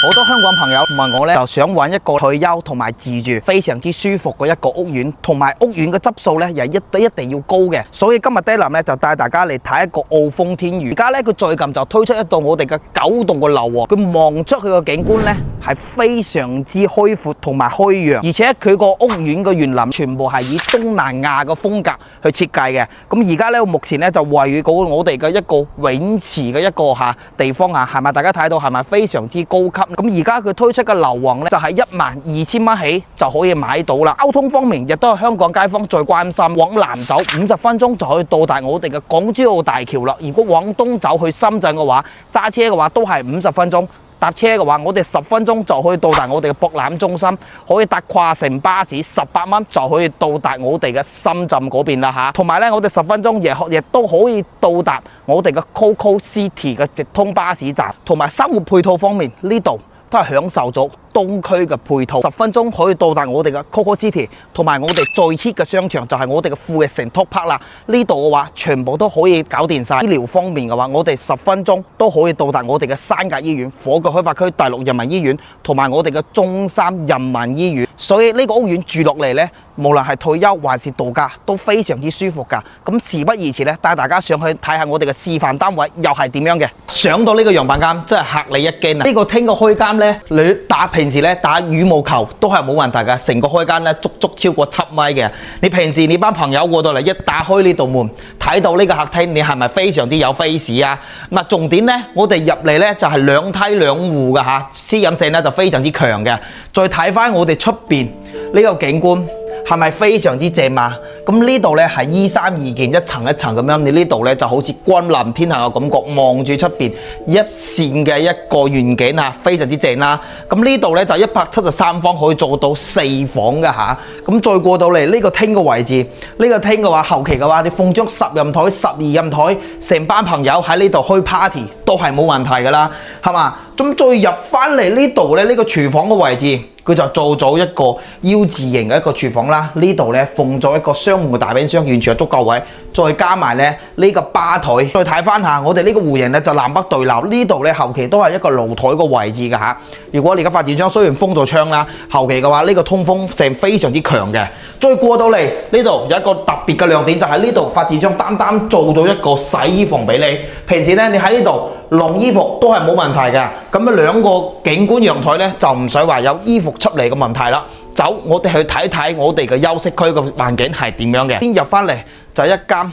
好多香港朋友問我咧，就想揾一個退休同埋自住非常之舒服嘅一個屋苑，同埋屋苑嘅質素咧又一定要高嘅。所以今日爹林咧就帶大家嚟睇一個澳豐天寓。而家咧佢最近就推出一棟我哋嘅9棟嘅樓喎，佢望出去嘅景觀咧係非常之開闊同埋開揚，而且佢個屋苑嘅園林全部係以東南亞嘅風格去設計嘅。咁而家咧目前咧就位於我哋嘅一個泳池嘅一個地方係咪大家睇到係咪非常之高級？咁而家佢推出嘅樓王咧就係12000蚊起就可以買到啦。交通方面亦都係香港街坊最關心，往南走50分鐘就可以到達我哋嘅港珠澳大橋啦。如果往東走去深圳嘅話，揸車嘅話都係50分鐘。搭車嘅話，我哋10分鐘就可以到達我哋嘅博覽中心，可以搭跨城巴士18蚊就可以到達我哋嘅深圳嗰邊啦嚇。同埋咧，我哋10分鐘亦都可以到達我哋嘅 Coco City 嘅直通巴士站。同埋生活配套方面，呢度都係享受咗東區嘅配套，10分鐘可以到達我哋嘅 Coco City， 同埋我哋最 hit 嘅商場就係我哋嘅富力城 Top Park 啦。呢度嘅話，全部都可以搞掂晒。醫療方面嘅話，我哋10分鐘都可以到達我哋嘅山甲醫院、火炬開發區第6人民醫院，同埋我哋嘅中山人民醫院。所以呢個屋苑住落嚟呢，無論係退休還是度假都非常之舒服噶。咁事不宜遲咧，帶大家上去睇下我哋嘅示範單位又係點樣嘅。上到呢個樣板間真係嚇你一驚啊！呢個廳嘅開間呢，你平時咧打羽毛球都係冇問題嘅，成個開間咧足超過7米嘅。你平時你班朋友過到嚟，一打開呢道門，睇到呢個客廳，你係咪非常之有 face 啊？咁啊，重點呢，我哋入嚟呢就係2梯2戶嘅嚇，私隱性咧就非常之強嘅。再睇翻我哋出邊呢個景觀，係咪非常之正啊？咁呢度咧係依山而建，一層一層咁樣，你呢度咧就好似君臨天下嘅感覺，望住出邊一線嘅一個遠景啊，非常之正啦。咁呢度咧就173方可以做到4房嘅嚇。咁再過到嚟呢個廳嘅位置，呢個廳嘅話後期嘅話，你放張10人台、12人台，成班朋友喺呢度開 party 都係冇問題㗎啦，係嘛？咁再入翻嚟呢度咧，呢個廚房嘅位置，佢就做咗一個 U 字形嘅一個廚房啦。呢度咧放咗一個雙門嘅大冰箱，完全係足夠位。再加埋咧呢個吧台，再睇翻下我哋呢個戶型咧就南北對流。呢度咧後期都係一個露台個位置㗎嚇。如果你嘅發展商雖然封咗窗啦，後期嘅話呢個通風性非常之強嘅。再過到嚟呢度有一個特別嘅亮點，就係呢度發展商單做到一個洗衣房俾你。平時咧你喺呢度晾衣服都係冇問題嘅。咁啊2個景觀陽台咧就唔使話有衣服出嚟嘅問題啦。走，我哋去睇睇我哋嘅休息區嘅環境係點樣嘅。先入翻嚟就一間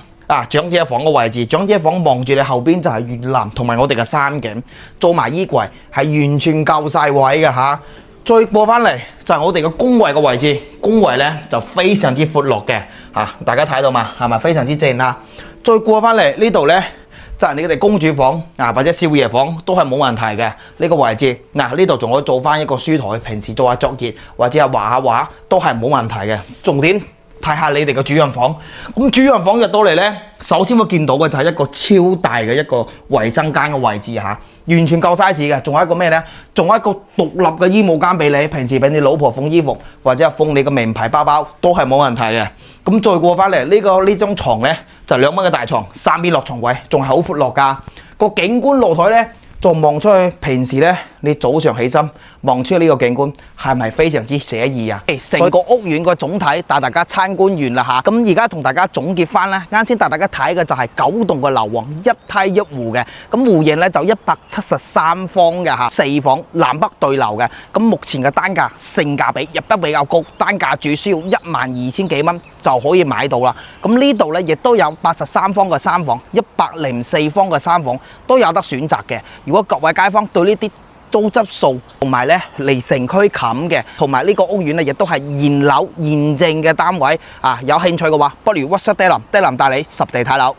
長者房嘅位置，長者房望住你後邊就係園林同埋我哋嘅山景，做埋衣櫃係完全夠晒位嘅嚇。再過翻嚟就係我哋嘅公衞嘅位置，公衞咧就非常之闊落嘅嚇，大家睇到嘛？係咪非常之正啊？再過翻嚟呢度咧，就係你哋公主房或者少爺房都係冇問題嘅呢個位置。呢度仲可以做翻一個書台，平時做下作業或者係畫下畫都係冇問題嘅。重點睇下你哋嘅主人房。咁主人房入到嚟呢，首先會見到嘅就係一個超大嘅一個衞生間嘅位置嚇，完全夠 size 嘅。仲有一個咩呢？仲有一個獨立嘅衣帽間俾你，平時俾你老婆放衣服或者係放你嘅名牌包包都係冇問題嘅。咁再過翻嚟呢張床呢，就2蚊嘅大床，3邊落床位，仲係好闊落㗎。個景觀露台呢，就望出去，平時呢，你早上起身望出去呢個景觀，係咪非常之寫意啊？成個屋苑個總體帶大家參觀完啦嚇，咁而家同大家總結翻啦。啱先帶大家睇嘅就係9棟嘅樓王，一梯一戶嘅，咁戶型咧就173方嘅嚇，4房南北對流嘅。咁目前嘅單價性價比入得比較高，單價只需要12000幾蚊就可以買到啦。咁呢度咧亦都有83方嘅3房、104方嘅3房都有得選擇嘅。如果各位街坊對呢啲租質素同埋咧離城區近嘅，同埋呢個屋苑咧亦都係現樓現證嘅單位有興趣嘅話，不如WhatsApp爹林帶你實地睇樓。